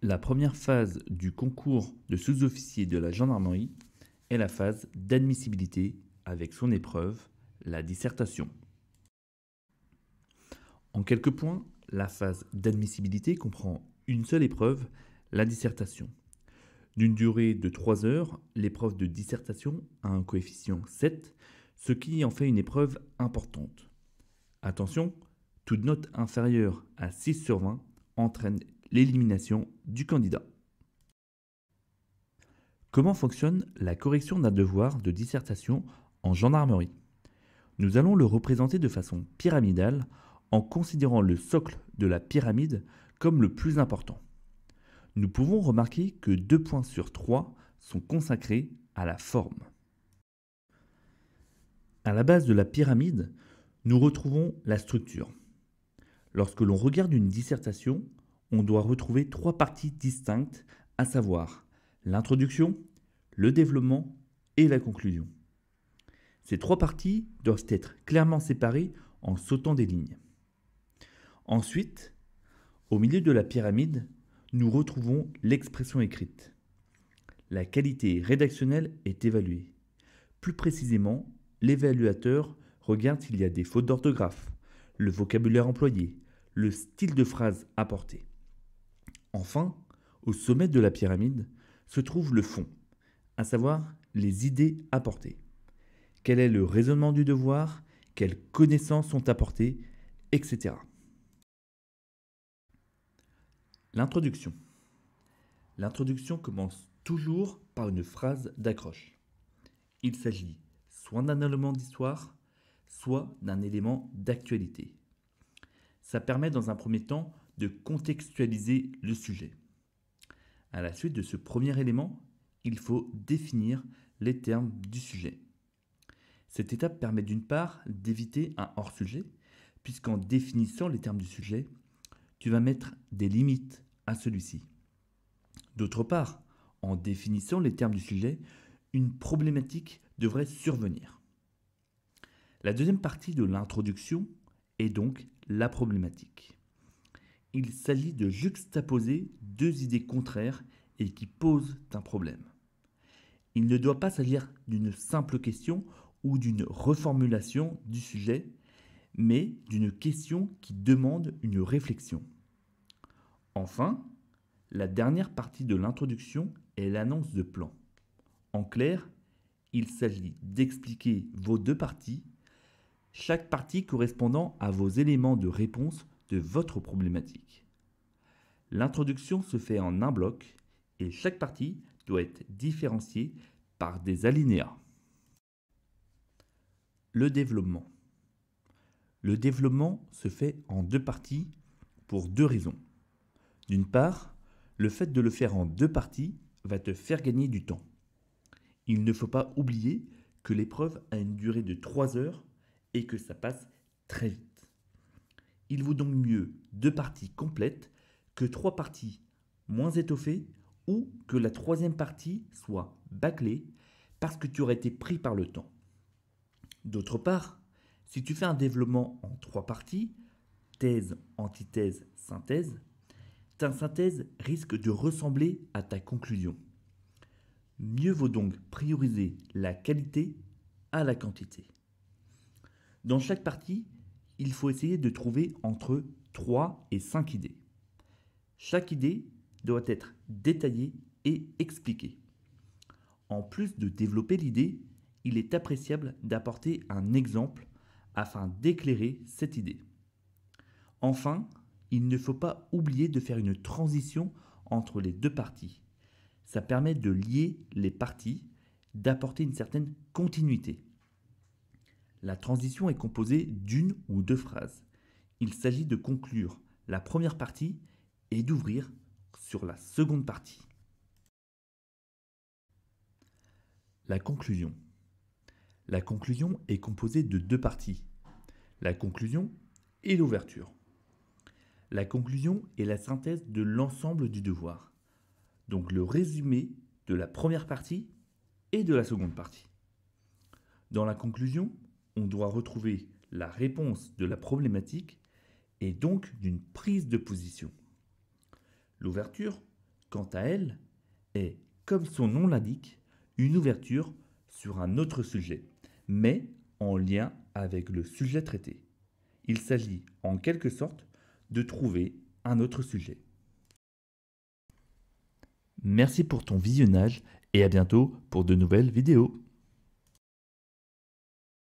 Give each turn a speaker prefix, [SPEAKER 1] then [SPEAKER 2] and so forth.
[SPEAKER 1] La première phase du concours de sous-officier de la gendarmerie est la phase d'admissibilité avec son épreuve, la dissertation. En quelques points, la phase d'admissibilité comprend une seule épreuve, la dissertation. D'une durée de 3 heures, l'épreuve de dissertation a un coefficient 7, ce qui en fait une épreuve importante. Attention, toute note inférieure à 6 sur 20 entraîne l'élimination du candidat. Comment fonctionne la correction d'un devoir de dissertation en gendarmerie? Nous allons le représenter de façon pyramidale en considérant le socle de la pyramide comme le plus important. Nous pouvons remarquer que 2 points sur 3 sont consacrés à la forme. À la base de la pyramide, nous retrouvons la structure. Lorsque l'on regarde une dissertation, on doit retrouver 3 parties distinctes, à savoir l'introduction, le développement et la conclusion. Ces 3 parties doivent être clairement séparées en sautant des lignes. Ensuite, au milieu de la pyramide, nous retrouvons l'expression écrite. La qualité rédactionnelle est évaluée. Plus précisément, l'évaluateur regarde s'il y a des fautes d'orthographe, le vocabulaire employé, le style de phrase apporté. Enfin, au sommet de la pyramide se trouve le fond, à savoir les idées apportées. Quel est le raisonnement du devoir, quelles connaissances sont apportées, etc. L'introduction. L'introduction commence toujours par une phrase d'accroche. Il s'agit soit d'un élément d'histoire, soit d'un élément d'actualité. Ça permet dans un premier temps de contextualiser le sujet. À la suite de ce premier élément, il faut définir les termes du sujet. Cette étape permet d'une part d'éviter un hors-sujet, puisqu'en définissant les termes du sujet, tu vas mettre des limites à celui-ci. D'autre part, en définissant les termes du sujet, une problématique devrait survenir. La deuxième partie de l'introduction est donc la problématique. Il s'agit de juxtaposer 2 idées contraires et qui posent un problème. Il ne doit pas s'agir d'une simple question ou d'une reformulation du sujet, mais d'une question qui demande une réflexion. Enfin, la dernière partie de l'introduction est l'annonce de plan. En clair, il s'agit d'expliquer vos 2 parties, chaque partie correspondant à vos éléments de réponse de votre problématique. L'introduction se fait en un bloc et chaque partie doit être différenciée par des alinéas. Le développement. Le développement se fait en 2 parties pour 2 raisons. D'une part, le fait de le faire en 2 parties va te faire gagner du temps. Il ne faut pas oublier que l'épreuve a une durée de 3 heures et que ça passe très vite. Il vaut donc mieux 2 parties complètes que 3 parties moins étoffées ou que la 3e partie soit bâclée parce que tu aurais été pris par le temps. D'autre part, si tu fais un développement en 3 parties, thèse, antithèse, synthèse, ta synthèse risque de ressembler à ta conclusion. Mieux vaut donc prioriser la qualité à la quantité. Dans chaque partie, il faut essayer de trouver entre 3 et 5 idées. Chaque idée doit être détaillée et expliquée. En plus de développer l'idée, il est appréciable d'apporter un exemple afin d'éclairer cette idée. Enfin, il ne faut pas oublier de faire une transition entre les 2 parties. Ça permet de lier les parties, d'apporter une certaine continuité. La transition est composée d'une ou 2 phrases. Il s'agit de conclure la première partie et d'ouvrir sur la seconde partie. La conclusion. La conclusion est composée de 2 parties. La conclusion et l'ouverture. La conclusion est la synthèse de l'ensemble du devoir. Donc le résumé de la première partie et de la seconde partie. Dans la conclusion, on doit retrouver la réponse de la problématique et donc d'une prise de position. L'ouverture quant à elle, est, comme son nom l'indique, une ouverture sur un autre sujet, mais en lien avec le sujet traité. Il s'agit en quelque sorte de trouver un autre sujet. Merci pour ton visionnage et à bientôt pour de nouvelles vidéos.